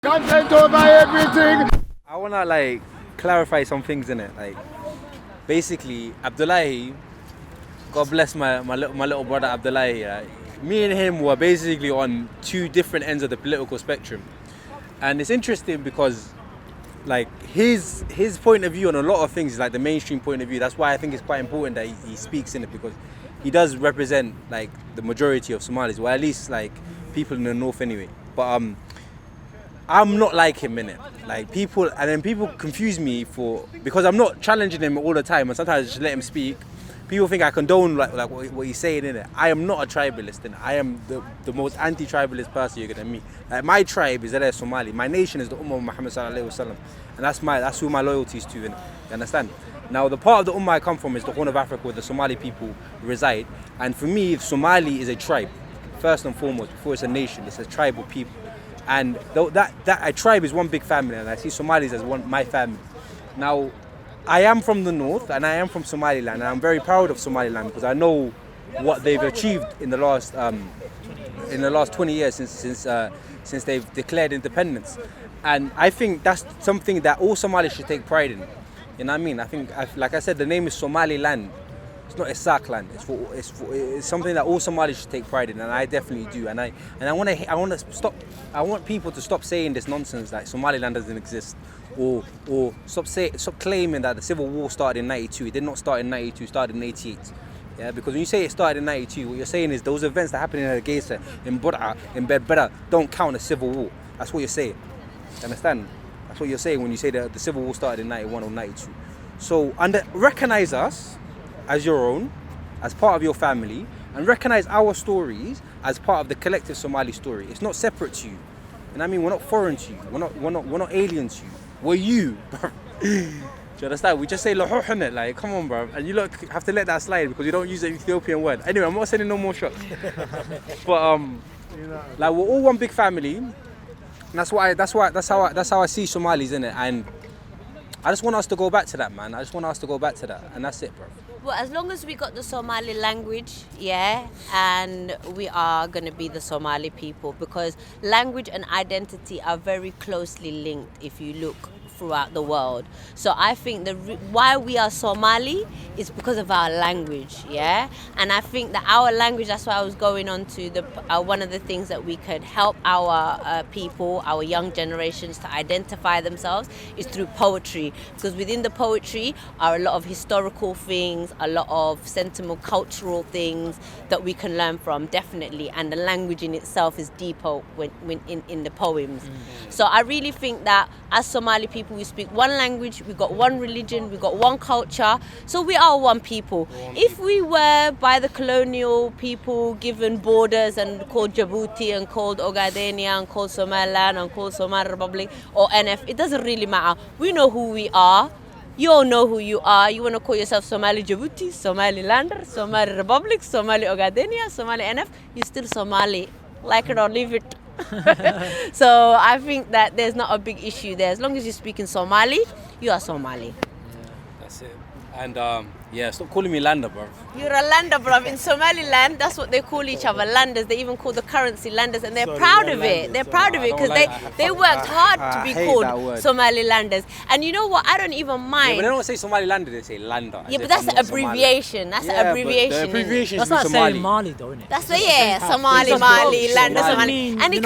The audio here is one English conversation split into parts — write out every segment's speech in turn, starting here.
Content over everything. I wanna like clarify some things in it. Like basically, Abdullahi, God bless my little brother Abdullahi. Me and him were basically on two different ends of the political spectrum, and it's interesting because like his point of view on a lot of things is like the mainstream point of view. That's why I think it's quite important that he speaks in it, because he does represent like the majority of Somalis, or at least like people in the north anyway. But I'm not like him in it. Like people confuse me because I'm not challenging him all the time, and sometimes I just let him speak. People think I condone like what he's saying in it. I am not a tribalist, and I am the most anti-tribalist person you're gonna meet. Like my tribe is that Somali. My nation is the Ummah of Muhammad sallallahu alaihi wasallam, and that's who my loyalty is to. And you understand? Now the part of the Ummah I come from is the Horn of Africa, where the Somali people reside. And for me, Somali is a tribe, first and foremost. Before it's a nation, it's a tribal people. And that a tribe is one big family, and I see Somalis as my family. Now, I am from the north, and I am from Somaliland, and I'm very proud of Somaliland because I know what they've achieved in the last 20 years since they've declared independence. And I think that's something that all Somalis should take pride in. You know what I mean? I think, like I said, the name is Somaliland. It's not Isaac land. It's something that all Somalis should take pride in, and I definitely do. And I want people to stop saying this nonsense that Somaliland doesn't exist, or stop claiming that the civil war started in '92. It did not start in '92. It started in '88. Yeah, because when you say it started in '92, what you're saying is those events that happened in Hargeisa, in Bur'a, in Berbera don't count as civil war. That's what you're saying. You understand? That's what you're saying when you say that the civil war started in '91 or '92. So recognize us as your own, as part of your family, and recognize our stories as part of the collective Somali story. It's not separate to you. You know what I mean? We're not foreign to you. We're not alien to you. We're you, bro. Do you understand? We just say lahuh in it, like, come on, bro. And you have to let that slide because you don't use the Ethiopian word. Anyway, I'm not sending no more shots. But like we're all one big family. And that's how I see Somalis in it. And I just want us to go back to that, man. I just want us to go back to that, and that's it, bro. Well, as long as we got the Somali language, yeah, and we are going to be the Somali people, because language and identity are very closely linked if you look throughout the world. So I think why we are Somali is because of our language, yeah? And I think that our language, that's why I was going on to one of the things that we could help our people, our young generations to identify themselves is through poetry. Because within the poetry are a lot of historical things, a lot of sentimental cultural things that we can learn from, definitely. And the language in itself is deeper when in the poems. Mm-hmm. So I really think that as Somali people, we speak one language, we got one religion, we got one culture, so we are one people. If we were by the colonial people given borders and called Djibouti and called Ogadenia and called Somaliland and called Somali Republic or NF, it doesn't really matter. We know who we are. You all know who you are. You want to call yourself Somali Djibouti, Somalilander, Somali Republic, Somali Ogadenia, Somali NF, you're still Somali. Like it or leave it. So I think that there's not a big issue there. As long as you're speaking Somali, you are Somali. Yeah, that's it. And stop calling me Lander, bro. You're a lander, bro. In Somaliland, that's what they call each other, landers. They even call the currency landers, and they're proud of it. They're proud of it because they worked hard to be called Somalilanders. And you know what? I don't even mind. Yeah, but they don't say Somalilander, they say Lander. Yeah, but that's an abbreviation. That's an abbreviation. The abbreviation is Somali. Somali. Mali, though, isn't it? That's what, Somali, Mali, Lander, Somali. And it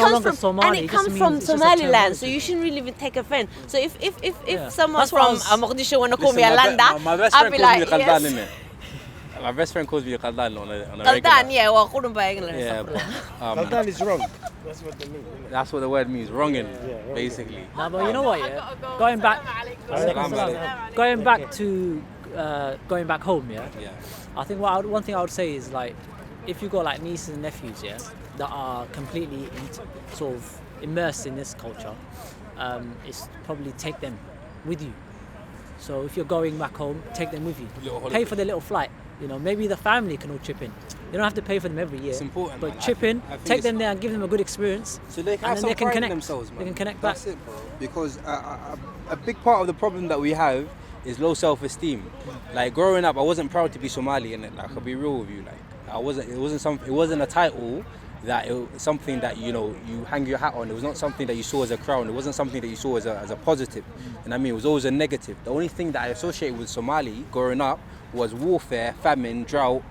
comes from Somaliland, so you shouldn't really even take offense. So if someone from Mogadishu want to call me a lander, I'll be like, yes. My best friend calls me a Qaldan on a regular. Qaldan, yeah, well, English. Yeah, but Qaldan is wrong. That's what they mean. That's what the word means, wronging, basically. No, but you know what, yeah? Going back home, yeah? Yeah. I think one thing I would say is, like, if you got like nieces and nephews, yeah, that are completely sort of immersed in this culture, it's probably take them with you. So if you're going back home, take them with you. Pay for their little flight. You know, maybe the family can all chip in. You don't have to pay for them every year. It's important, but man. chip in, take them there and give them a good experience. So they can, and then they can connect themselves, man. They can connect back. That's it, bro. Because a big part of the problem that we have is low self-esteem. Like growing up, I wasn't proud to be Somali, and like I'll be real with you. Like it wasn't a title. that it was something that you hang your hat on. It was not something that you saw as a crown. It wasn't something that you saw as a positive. And I mean, it was always a negative. The only thing that I associated with Somali growing up was warfare, famine, drought,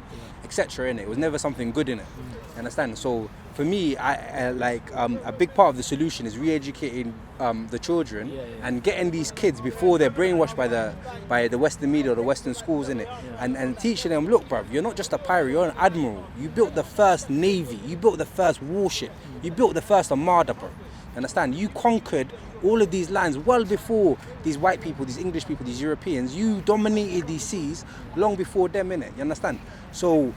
etc. In it. It was never something good in it. You understand? So for me, I a big part of the solution is re-educating the children and getting these kids before they're brainwashed by the Western media or the Western schools in it, and teaching them, look, bruv, you're not just a pirate, you're an admiral. You built the first navy, you built the first warship, you built the first armada, bro. Understand? You conquered all of these lands well before these white people, these English people, these Europeans. You dominated these seas long before them, innit? You understand? So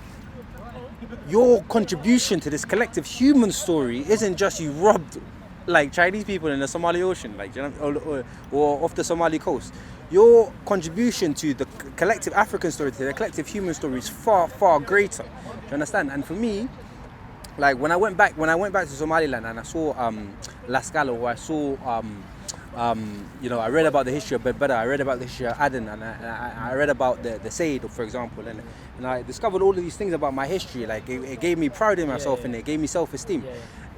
your contribution to this collective human story isn't just you robbed like Chinese people in the Somali Ocean, like, you know, or off the Somali coast. Your contribution to the collective African story, to the collective human story, is far, far greater. Do you understand? And for me, like when I went back to Somaliland and I saw La Scala, or I saw I read about the history of Bedbeda, I read about the history of Aden, and I read about the Said, for example, and I discovered all of these things about my history. Like it gave me pride in myself, and it gave me self-esteem.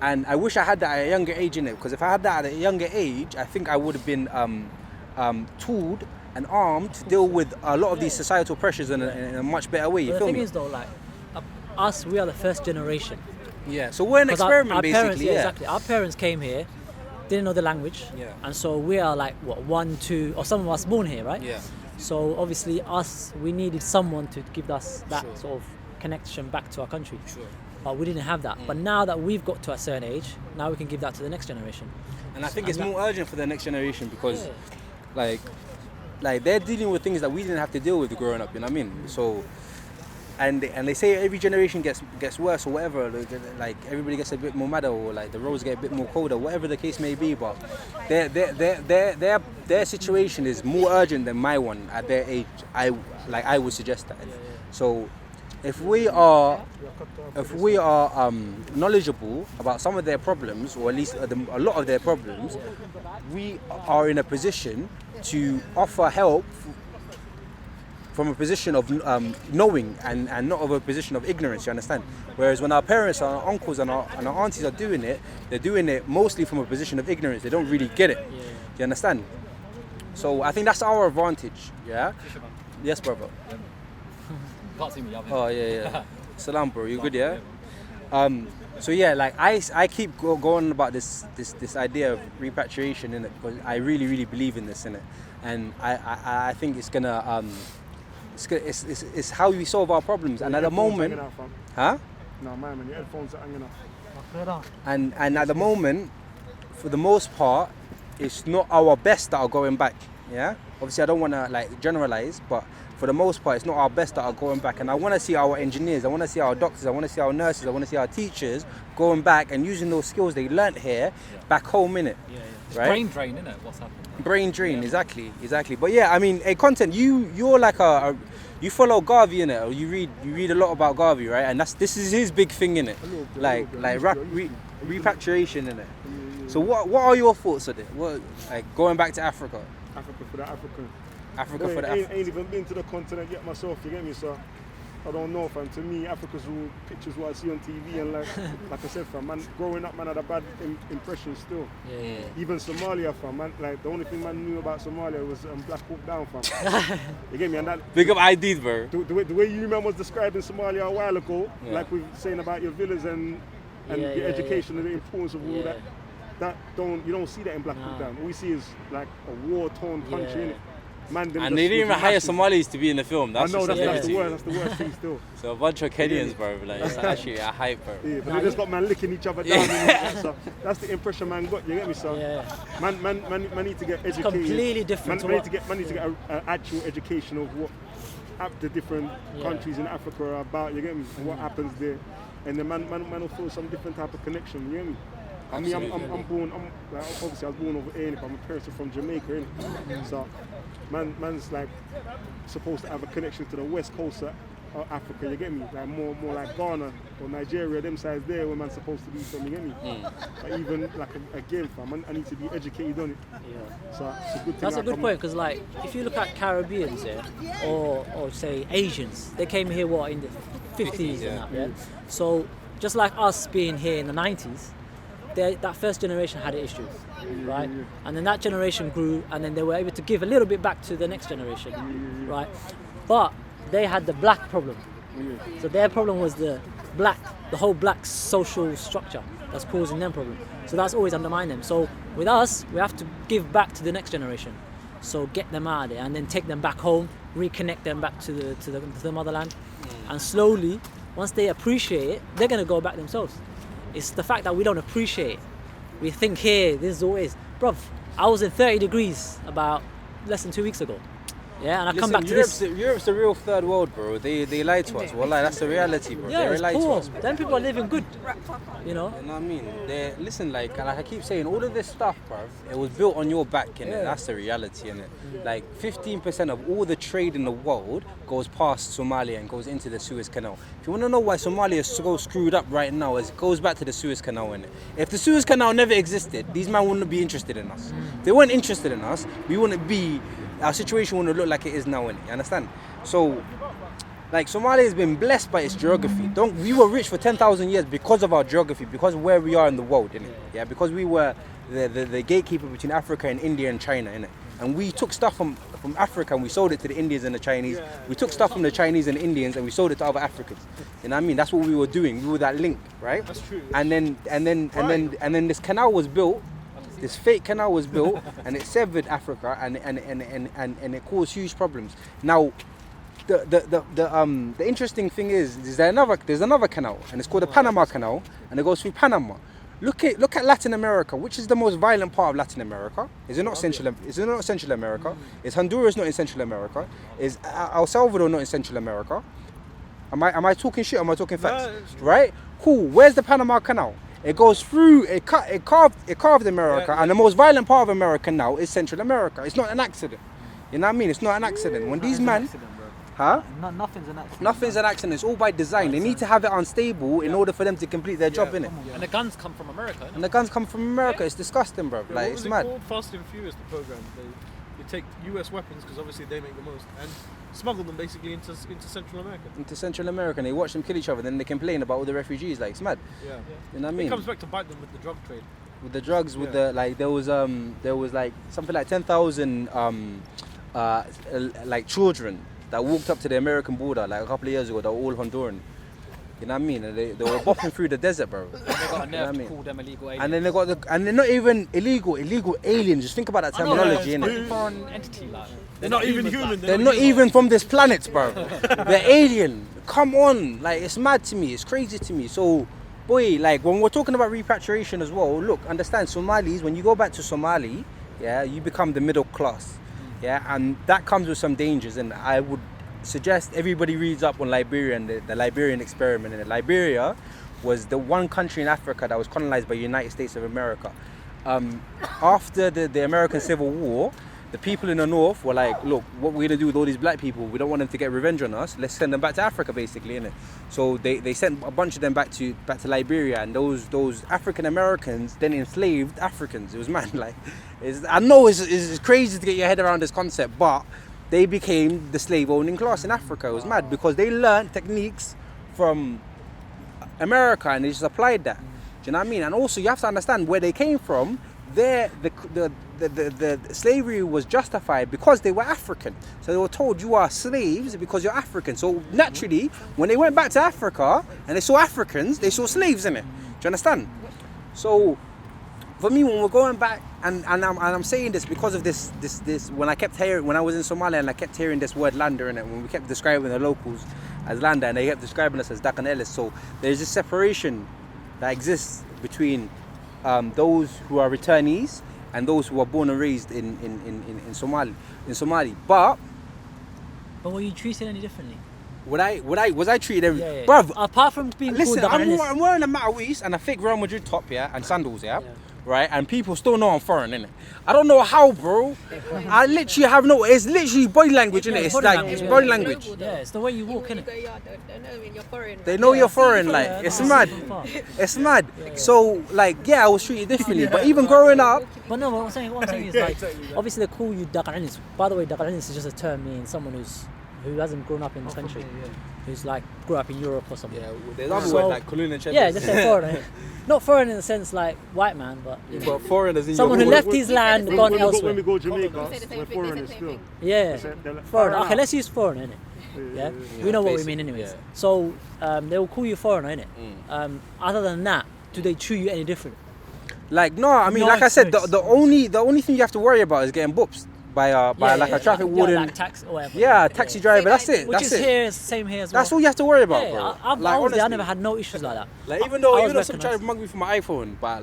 And I wish I had that at a younger age in it, because if I had that at a younger age, I think I would have been tooled and armed to deal with a lot of these societal pressures in a much better way. You feel me? The thing is though, like us, we are the first generation. Yeah, so we're an experiment our basically. Parents, exactly. Our parents came here, didn't know the language, and so we are like what 1, 2, or some of us born here, right? Yeah. So obviously we needed someone to give us that sort of connection back to our country. Sure. But we didn't have that. But now that we've got to a certain age, now we can give that to the next generation. And I think it's more urgent for the next generation because, like they're dealing with things that we didn't have to deal with growing up. You know what I mean? So, and they say every generation gets worse or whatever. Like everybody gets a bit more madder, or like the roads get a bit more colder, whatever the case may be. But their situation is more urgent than my one at their age. I would suggest that. So, if we are knowledgeable about some of their problems, or at least a lot of their problems, we are in a position to offer help from a position of knowing and not of a position of ignorance, you understand? Whereas when our parents and our uncles and our aunties are doing it, they're doing it mostly from a position of ignorance. They don't really get it. You understand? So I think that's our advantage, yeah? Yes, brother. Can't see me, oh yeah. Salam, bro. You good, yeah? So yeah, like I keep going about this idea of repatriation in it, because I really believe in this in it, and I think it's gonna it's how we solve our problems. And at the moment, huh? No, man, your headphones are hanging up. And at the moment, for the most part, it's not our best that are going back. Yeah. Obviously, I don't want to like generalize, but for the most part, it's not our best that are going back. And I want to see our engineers, I want to see our doctors, I want to see our nurses, I want to see our teachers going back and using those skills they learnt here back home, innit? Right? Brain drain, innit? What's happening? Brain drain, exactly. But yeah, I mean, content. You're like you follow Garvey, innit? Or you read a lot about Garvey, right? And this is his big thing, innit? Repatriation, innit? So what are your thoughts on it? What, like going back to Africa? Africa for the African. Africa for the I African. ain't even been to the continent yet myself, you get me? So I don't know, fam. To me, Africa's all pictures what I see on TV, and like I said, fam, man, growing up, man, had a bad impression still. Yeah. Even Somalia, fam, man, like the only thing man knew about Somalia was Black Hawk Down, fam. You get me? And that Big up IDs, bro. the way you man was describing Somalia a while ago, like we were saying about your villas and the education and the importance of all that. You don't see that in Black Hawk Down. All we see is like a war-torn country, innit? Man, And they didn't even hire Somalis to be in the film. That's I know, just that's the the worst thing still. So a bunch of Kenyans, bro. Like it's actually a hype, bro. Yeah, but they just got man licking each other down. So that's the impression man got. You get me, so man need to get educated. Completely different. Man need to get an actual education of what the different countries in Africa are about. You get me? And what happens there, and then man will feel some different type of connection. You get me? I mean, I'm born. Obviously, I was born over here, but my parents are from Jamaica, innit? So, man's like supposed to have a connection to the west coast of Africa. You get me? Like more like Ghana or Nigeria, them sides there, where man's supposed to be from. You get me? But even like again, fam, I need to be educated on it. Yeah. So it's a good thing. That's a good point, because like if you look at Caribbeans, or say Asians, they came here in the 50s and that, So just like us being here in the 90s, that first generation had issues, right? And then that generation grew, and then they were able to give a little bit back to the next generation, right? But they had the black problem. So their problem was the whole black social structure that's causing them problem. So that's always undermined them. So with us, we have to give back to the next generation. So get them out of there and then take them back home, reconnect them back to the motherland, and slowly, once they appreciate it, they're gonna go back themselves. It's the fact that we don't appreciate it. We think here, this is always, bruv, I was in 30 degrees about less than 2 weeks ago. Yeah, and I come back to this. Europe's the real third world, bro. They lie to us. Wallah, that's the reality, bro. Yeah, They it's lie to poor. us. Then people are living good, you know. You know what I mean? Listen, like I keep saying, all of this stuff, bro, it was built on your back, innit? Yeah. That's the reality, innit? Like 15% of all the trade in the world goes past Somalia and goes into the Suez Canal. If you want to know why Somalia is so screwed up right now, it goes back to the Suez Canal, innit? If the Suez Canal never existed, these men wouldn't be interested in us. If they weren't interested in us, our situation wouldn't look like it is now, innit? You understand? So, like, Somalia has been blessed by its geography. We were rich for 10,000 years because of our geography, because of where we are in the world, innit? Yeah, because we were the gatekeeper between Africa and India and China, innit? And we took stuff from Africa and we sold it to the Indians and the Chinese. We took stuff from the Chinese and Indians and we sold it to other Africans. You know what I mean? That's what we were doing. We were that link, right? That's true. And then this canal was built. This fake canal was built and it severed Africa and it caused huge problems. Now, the interesting thing is there's another canal and it's called the Panama Canal and it goes through Panama. Look at Latin America. Which is the most violent part of Latin America? Is it not Central America? Is Honduras not in Central America? Is El Salvador not in Central America? Am I talking shit or am I talking facts? No, right? Cool. Where's the Panama Canal? It goes through, it carved America, and the most violent part of America now is Central America. It's not an accident. You know what I mean? It's not an accident. When these men, huh? Nothing's an accident. Nothing's an accident. It's all by design. They need to have it unstable in order for them to complete their job, innit? And the guns come from America. And the guns come from America. It's disgusting, bro. Yeah, Like, what it's was it mad. called? Fast and Furious, the program. They take US weapons because obviously they make the most and smuggle them basically into Central America. Into Central America, and they watch them kill each other. Then they complain about all the refugees. Like, it's mad. Yeah. You know what I mean? It comes back to bite them with the drug trade. With the drugs, with the like, there was like something like 10,000 like children that walked up to the American border like a couple of years ago. That were all Honduran. You know what I mean? And they were bopping through the desert, bro. They got a nerve You know what I to mean? call them illegal aliens. And then and they're not even illegal aliens. Just think about that terminology, it's innit? a foreign entity, like. They're not even human. They're not even from this planet, bro. They're alien. Come on, like, it's mad to me. It's crazy to me. So, boy, like, when we're talking about repatriation as well, look, understand, Somalis, when you go back to Somali, yeah, you become the middle class, yeah, and that comes with some dangers. And I would suggest everybody reads up on Liberia and the Liberian experiment. And Liberia was the one country in Africa that was colonized by the United States of America. After the American Civil War, the people in the north were like, look, what we're gonna do with all these black people, we don't want them to get revenge on us, let's send them back to Africa, basically, innit? So they sent a bunch of them back to Liberia, and those African Americans then enslaved Africans. It was mad. Like, I know it's crazy to get your head around this concept, but they became the slave owning class in Africa. It was mad because they learned techniques from America and they just applied that. Do you know what I mean? And also you have to understand where they came from. The slavery was justified because they were African. So they were told you are slaves because you're African. So naturally, when they went back to Africa and they saw Africans, they saw slaves in it. Do you understand? So for me, when we're going back, and I'm saying this because of this when I was in Somalia and I kept hearing this word lander in it, when we kept describing the locals as lander and they kept describing us as Dakan Ellis. So there's this separation that exists between those who are returnees and those who are born and raised in Somali. But were you treated any differently? Was I treated Yeah. bruv? Apart from being Listen, called I'm wearing a Matawi's and a fake Real Madrid top, yeah, and sandals, yeah, right? And people still know I'm foreign, innit? I don't know how, bro. I literally have it's literally body language, innit? It's body like, language, it's yeah. body language. Yeah, it's the way you walk, innit? They know you're foreign, like, Yeah, it's no, mad. it's far. It's mad. So, like, yeah, I was treated differently, but even growing up, But no, what I'm saying is like, obviously they call you Dakan Ellis. By the way, Dakan Ellis is just a term meaning someone who's who hasn't grown up in this country, who's like grew up in Europe or something. Yeah, there's other words like Kulun and Yeah, just say foreigner. innit? Not foreign in the sense like white man, but But foreigners in someone who your left his land and gone elsewhere. When we go to We say Jamaica, the same we're thing, foreigners they say the same still. thing. Yeah, They're like, foreigner. far Okay, out. let's use foreigner, innit? Yeah, we know what we mean, anyways. So they will call you foreigner, innit? Other than that, do they treat you any different? Like no, I mean, No, like I said, it's- the only thing you have to worry about is getting booped by like a traffic warden. like tax or whatever. Yeah, taxi driver. That's it. Which That's is it. here, same here as well. That's all you have to worry about, Yeah, bro. I've Like, honestly, I honestly. never had no issues like that. Like even I though was some tried to recognised. mug me for my iPhone, but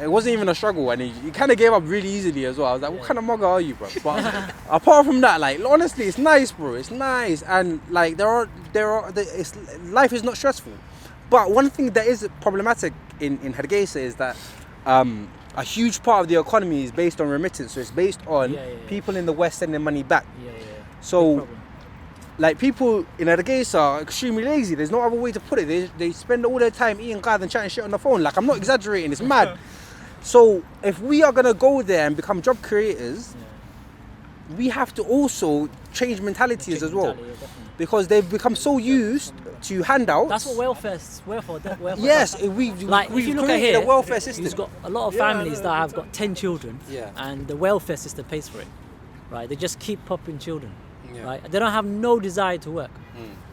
it wasn't even a struggle, and he kind of gave up really easily as well. I was like, what kind of mugger are you, bro? But apart from that, like honestly, it's nice, bro. It's nice, and like life is not stressful. But one thing that is problematic in Hargeisa is that a huge part of the economy is based on remittance. So it's based on people in the West sending money back. So like people in Hargeisa are extremely lazy. There's no other way to put it. They spend all their time eating guys and chatting shit on the phone. Like I'm not exaggerating. It's mad. So if we are gonna go there and become job creators, we have to also change mentalities as well, because they've become so used to handouts. That's what welfare. Yes, does. we've Like if you look at created here, a welfare system. you've got a lot of families that have got 10 children, Yeah. and the welfare system pays for it, right? They just keep popping children, Yeah. right? They don't have no desire to work.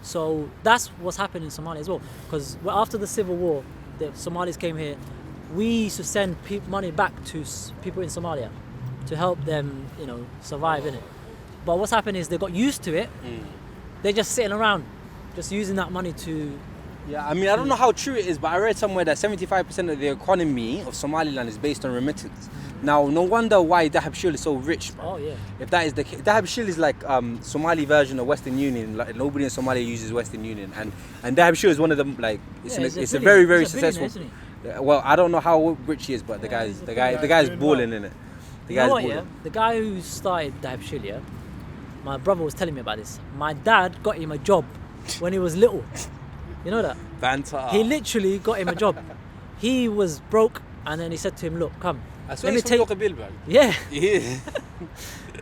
So that's what's happened in Somalia as well. Because after the civil war, the Somalis came here. We used to send money back to people in Somalia to help them, survive in it. But what's happened is they got used to it. They're just sitting around, just using that money to. Yeah, I mean, I don't know how true it is, but I read somewhere that 75% of the economy of Somaliland is based on remittance. Now, no wonder why Dahabshiil is so rich, bro. Oh yeah. If that is the case, Dahabshiil is like Somali version of Western Union. Like nobody in Somalia uses Western Union, and Dahabshiil is one of them. Like it's a very very successful. Isn't he? Yeah, well, I don't know how rich he is, but the guy's balling in it. The You know guy's what, balling. The guy who started Dahabshiil, yeah, my brother was telling me about this. My dad got him a job when he was little. You know that? Banter. He literally got him a job. He was broke, and then he said to him, "Look, come, I swear let me he's from take." Bill, bro. Yeah. Yeah.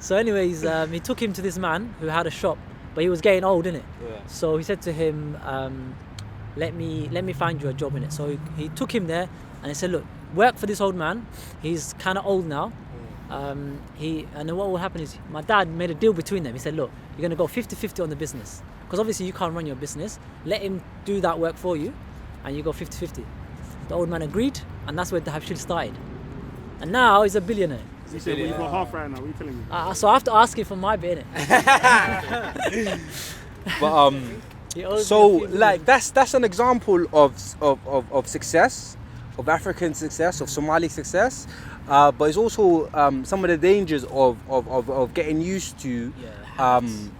So, anyways, he took him to this man who had a shop, but he was getting old, innit? Yeah. So he said to him, "Let me find you a job in it." So he took him there, and he said, "Look, work for this old man. He's kind of old now. And then what will happen is my dad made a deal between them. He said, look, you're going to go 50-50 on the business, because obviously you can't run your business. Let him do that work for you, and you go 50-50. The old man agreed, and that's where Dahabshiil started. And now he's a billionaire. You said well, you got half right now. What are you telling me? So I have to ask him for my bit, innit? But He owes so me a few like that's an example of success, of African success, of Somali success. But it's also some of the dangers of getting used to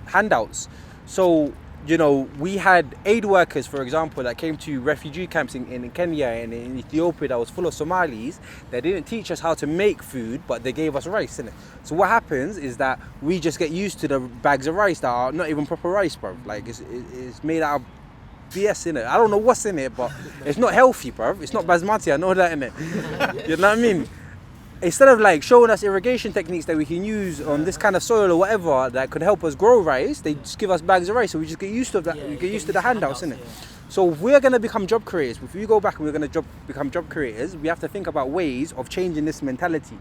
handouts. So, we had aid workers, for example, that came to refugee camps in Kenya and in Ethiopia that was full of Somalis. They didn't teach us how to make food, but they gave us rice, innit? So what happens is that we just get used to the bags of rice that are not even proper rice, bro. Like, it's made out of BS in it. I don't know what's in it, but it's not healthy, bro. It's not basmati, I know that, innit? You know what I mean? Instead of like showing us irrigation techniques that we can use on this kind of soil or whatever that could help us grow rice, they just give us bags of rice, so we just get used to that. We get used to the handouts, innit? So if we're gonna become job creators, if we go back and we're gonna become job creators, we have to think about ways of changing this mentality.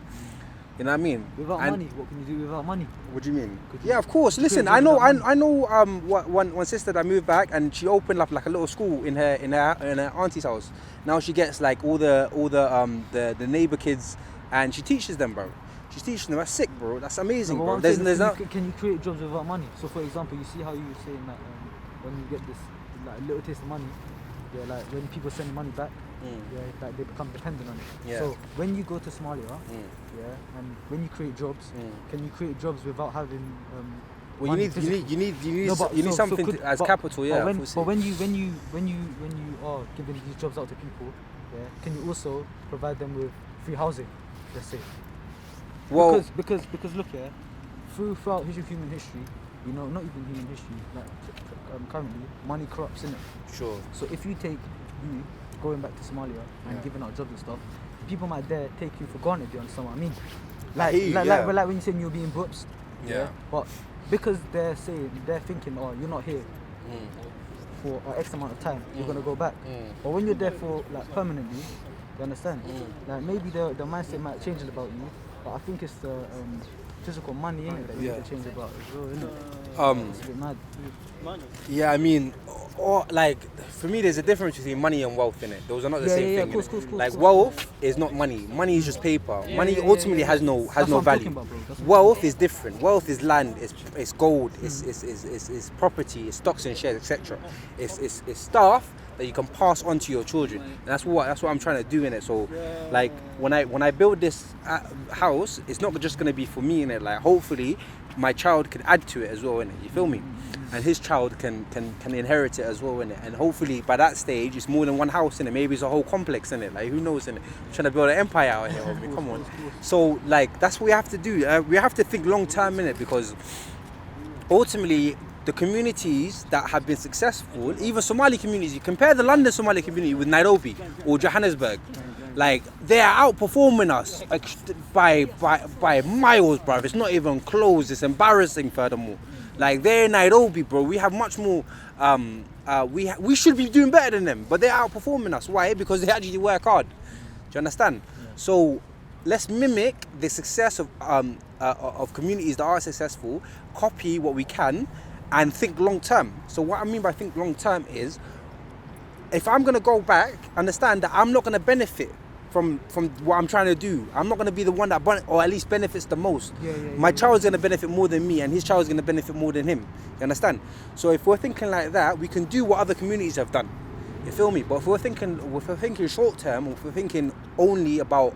You know what I mean? Without money, what can you do without money? What do you mean? Yeah, of course. Listen, I know one sister that moved back and she opened up like a little school in her auntie's house. Now she gets like all the neighbor kids. And she teaches them, bro. She's teaching them. That's sick, bro. That's amazing, bro. Can you create jobs without money? So, for example, you see how you were saying that when you get this like little taste of money, like when people send money back, like they become dependent on it. Yeah. So when you go to Somalia, and when you create jobs, can you create jobs without having? Well, you need something as capital, yeah. But when you are giving these jobs out to people, can you also provide them with free housing? Let's say. Well, because look here, throughout human history, not even human history, like currently, money corrupts, innit? Sure. So if you take you going back to Somalia and giving out jobs and stuff, people might dare take you for granted. Do you understand what I mean? Like when you said you're being booped. Yeah. But because they're thinking, oh, you're not here for X amount of time, you're gonna go back. But when you're there for like permanently, you understand? Like maybe the mindset might change about you, but I think it's the physical money in it that you need to change about as well, innit? It's a bit mad. Yeah, I mean, or like for me, there's a difference between money and wealth in it. Those are not the same thing. Course, like wealth is not money. Money is just paper. Money ultimately has no That's what I'm value. talking about, bro. That's what Wealth is different. Wealth is land. It's gold. It's property. It's stocks and shares, etc. It's stuff that you can pass on to your children. And that's what I'm trying to do in it. So, like when I build this house, it's not just gonna be for me in it. Like hopefully, my child can add to it as well in it. You feel me? And his child can inherit it as well in it. And hopefully by that stage, it's more than one house in it. Maybe it's a whole complex in it. Like who knows in it? I'm trying to build an empire out here. I mean, come on. So like that's what we have to do. We have to think long term in it because ultimately the communities that have been successful, even Somali communities, you compare the London Somali community with Nairobi or Johannesburg, like they are outperforming us like, by miles, bro. It's not even close. It's embarrassing furthermore. Like they're in Nairobi, bro. We have much more. We should be doing better than them, but they're outperforming us. Why? Because they actually work hard. Do you understand? So let's mimic the success of communities that are successful. Copy what we can, and think long term. So what I mean by think long term is, if I'm gonna go back, understand that I'm not gonna benefit from what I'm trying to do. I'm not gonna be the one that or at least benefits the most. My child's gonna benefit more than me, and his child's gonna benefit more than him. You understand? So if we're thinking like that, we can do what other communities have done. You feel me? But if we're thinking short term, or if we're thinking only about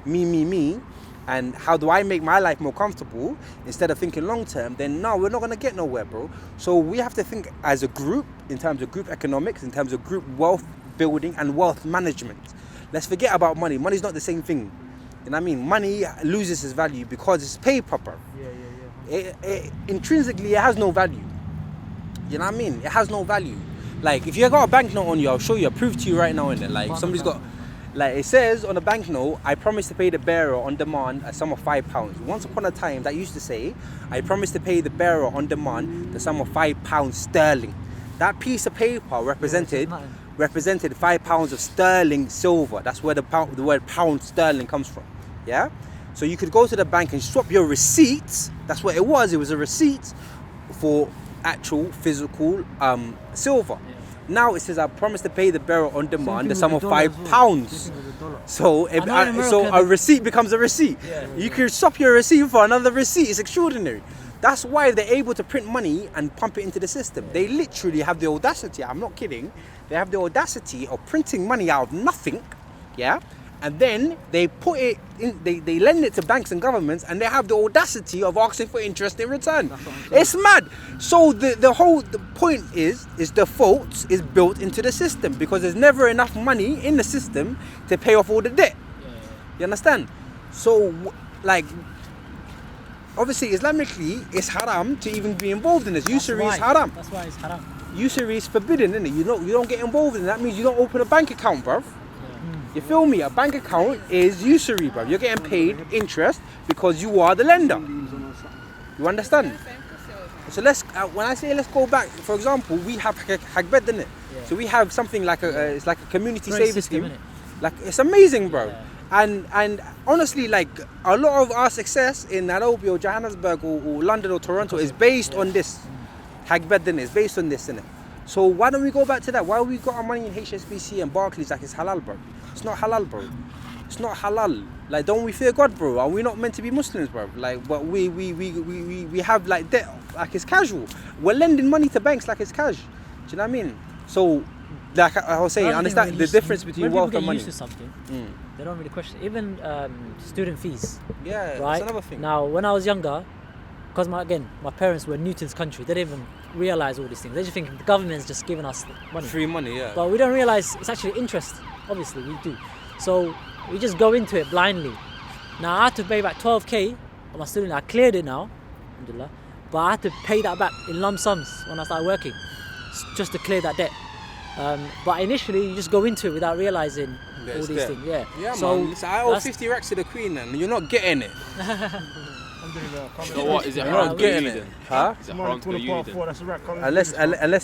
me, and how do I make my life more comfortable instead of thinking long term, then no, we're not gonna get nowhere, bro. So we have to think as a group, in terms of group economics, in terms of group wealth building and wealth management. Let's forget about money. Money's not the same thing. You know what I mean? Money loses its value because it's paper, bro. Intrinsically, it has no value. You know what I mean? It has no value. Like, if you got a banknote on you, I'll show you, I'll prove to you right now in it. Like, somebody's got, like, it says on the banknote, I promise to pay the bearer on demand a sum of £5. Once upon a time, that used to say, I promise to pay the bearer on demand the sum of £5 sterling. That piece of paper represented £5 of sterling silver. That's where the word pound sterling comes from. Yeah? So you could go to the bank and swap your receipts. That's what it was. It was a receipt for actual physical silver. Now it says I promise to pay the bearer on demand the sum of £5. So a receipt becomes a receipt. You can swap your receipt for another receipt. It's extraordinary. That's why they're able to print money and pump it into the system. They literally have the audacity, I'm not kidding, they have the audacity of printing money out of nothing, yeah? And then they put it in, they lend it to banks and governments, and they have the audacity of asking for interest in return. It's mad. So the point is the fault is built into the system because there's never enough money in the system to pay off all the debt. You understand? So like, obviously Islamically it's haram to even be involved in this. Usury is haram. That's why it's haram. Usury is forbidden, isn't it? You don't get involved in it. That means you don't open a bank account, bruv. You feel me? A bank account is usury, bruv. You're getting paid interest because you are the lender. You understand? So when I say let's go back, for example, we have Hagbed, isn't it? So we have something like it's like a community savings scheme. Like, it's amazing, bro. And honestly, like, a lot of our success in Nairobi or Johannesburg or London or Toronto is based on this. Hagbed, is based on this, innit? So why don't we go back to that? Why we got our money in HSBC and Barclays like it's halal, bro? It's not halal, bro. It's not halal. Like, don't we fear God, bro? Are we not meant to be Muslims, bro? Like, but we have like debt like it's casual. We're lending money to banks like it's cash. Do you know what I mean? So, like I was saying, understand the difference between wealth and money. When people get used to something, they don't really question it. Even student fees. Yeah, right? that's another thing. Now, when I was younger, because my parents were new to this country, they didn't even realize all these things. They just think the government's just giving us money. Free money, yeah. But we don't realize it's actually interest. Obviously, we do. So we just go into it blindly. Now, I had to pay back 12k on my student. I cleared it now, alhamdulillah. But I had to pay that back in lump sums when I started working, just to clear that debt. But initially, you just go into it without realizing all these things. Yeah. Yeah, so man. I owe 50 racks to the Queen, and you're not getting it. So what, is it You're haram not to go getting uni it, then? huh? Is it haram to go uni then? That's a wrap.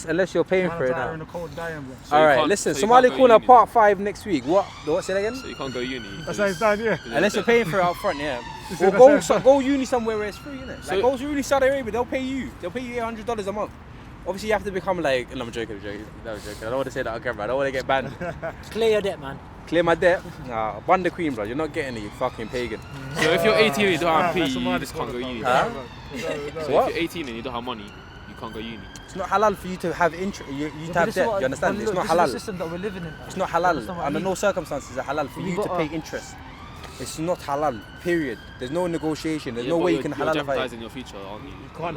Unless you're paying for it now. in the cold dying, bro. So you All right, can't- listen. so you Somali can't go Corner uni Part 5 next week. What? Say that again? So you can't go uni. That's how it's done, yeah. Unless you're paying for it up front, yeah. said Or that's go uni somewhere where it's free, innit? So- Like go to uni Saudi Arabia, they'll pay you $800 a month. Obviously, you have to become like. No, I'm joking. No, I'm joking. I don't want to say that on camera. I don't want to get banned. Clear your debt, man. Clear my debt. Nah, Wonder Queen, bro. You're not getting it, you fucking pagan. So if you're 18 and you don't have Nah, P, that's you Somali just can't go uni. Huh? So What? if you're 18 and you don't have money, you can't go uni. It's not halal for you to have interest. You to have debt. You understand? But It's look, not this is the halal. system that we're living in. It's not That's halal. not what I Under mean. no circumstances is it halal for You you to gotta- pay interest. It's not halal. Period. There's no negotiation. There's Yeah, no but way you you're- can you're halalify it. jeopardizing your future, aren't you?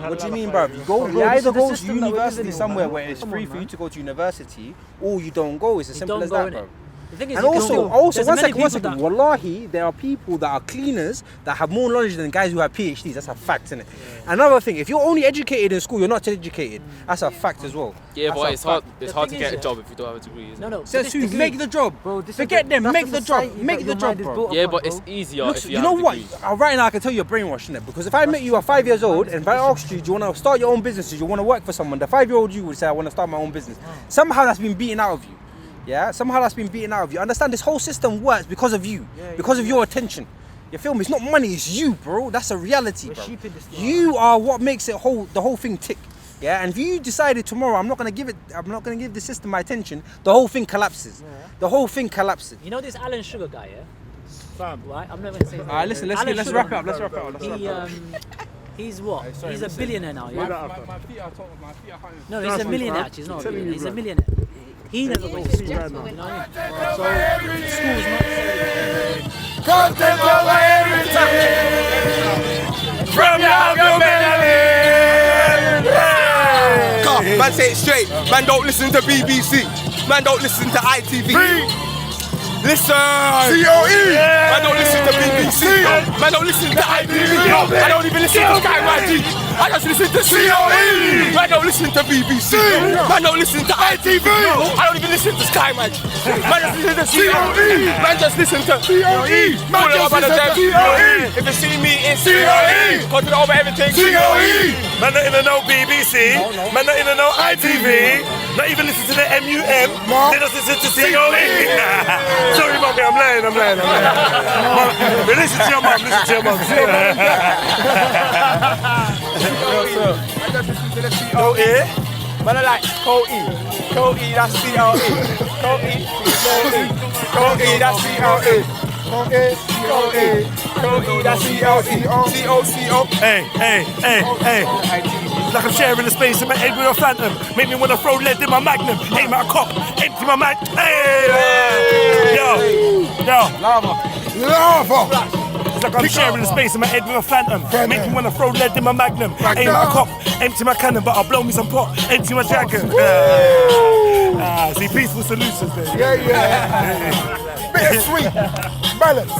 What do you mean, bro? You go. Bro, You this either is the go to system that we're university living in, somewhere man. where it's Come free on, for you man. to go to university, or you don't go. It's as You simple don't as go that, in bro. it. The thing is, And you can also, go- one there's many second. people that- Wallahi, there are people that are cleaners that have more knowledge than guys who have PhDs. That's a fact, isn't it? Another thing, if you're only educated in school, you're not educated. That's a fact as well. Yeah, That's but a it's hard. fact. It's The hard to thing get is, a job if you don't have a degree, isn't it? No. Says this who? degree- Make the job. Bro, this is Forget them. that's Make the the job. society Make that the your job, mind is bro. built Yeah, upon, but bro. it's easier Look, if you you have know a what? degree. Right now I can tell you're brainwashed, innit? Because if I met you at 5 years old and if I asked you, do you want to start your own business, do you want to work for someone, the 5-year-old you would say, I want to start my own business. Somehow that's been beaten out of you. Yeah? Somehow that's been beaten out of you. Understand this whole system works because of you. Because of your attention. You feel me? It's not money, it's you, bro. That's a reality, We're bro. sheep in this world. You are what makes the whole thing tick. Yeah, and if you decided tomorrow I'm not gonna give the system my attention, the whole thing collapses. The whole thing collapses. You know this Alan Sugar guy, yeah? Fam. Right? I'm not going to say his name. Alright, listen, let's Alan Sugar, wrap it up. Let's wrap it up. He's what? He's a billionaire now, Where yeah? that from? No, he's a Trust me, millionaire bro. actually. He's not a Telling billionaire. you, He's a bro. millionaire. He never goes to school. You know what I mean? So school's not. Content over everything from your melody. Man, say it straight. Man, don't listen to BBC. Man, don't listen to ITV. Listen. COE. Man, don't listen to BBC. Man, don't listen to ITV. I don't even listen to Sky YG. I just listen to COE. Man, don't listen to BBC. Man, don't listen to ITV. I don't even listen to Sky Magic. Man, just listen to COE. Man, just listen to COE. Man, just listen to COE. If you see me in COE, content over everything. COE. Man, not in the no BBC. Man, not in the no ITV. Not even listen to the MUM. They just listen to COE. Sorry, mommy, I'm lying. Mom, listen to your mom. Listen to your mom. COE. Man, I like COE. COE, that's COE. COE, that's COE. COE, that's COE. COCO. Hey. It's like I'm sharing the space in my head with a phantom. Make me wanna throw lead in my magnum. Aim at a cop, empty my mag. Hey! Yo. Lava. It's like I'm sharing the space in my head with a phantom. Make me wanna throw lead in my magnum. Aim at a cop, empty my cannon, but I'll blow me some pot. Empty my dragon. See, peaceful solutions there. Yeah. Bittersweet. Balance.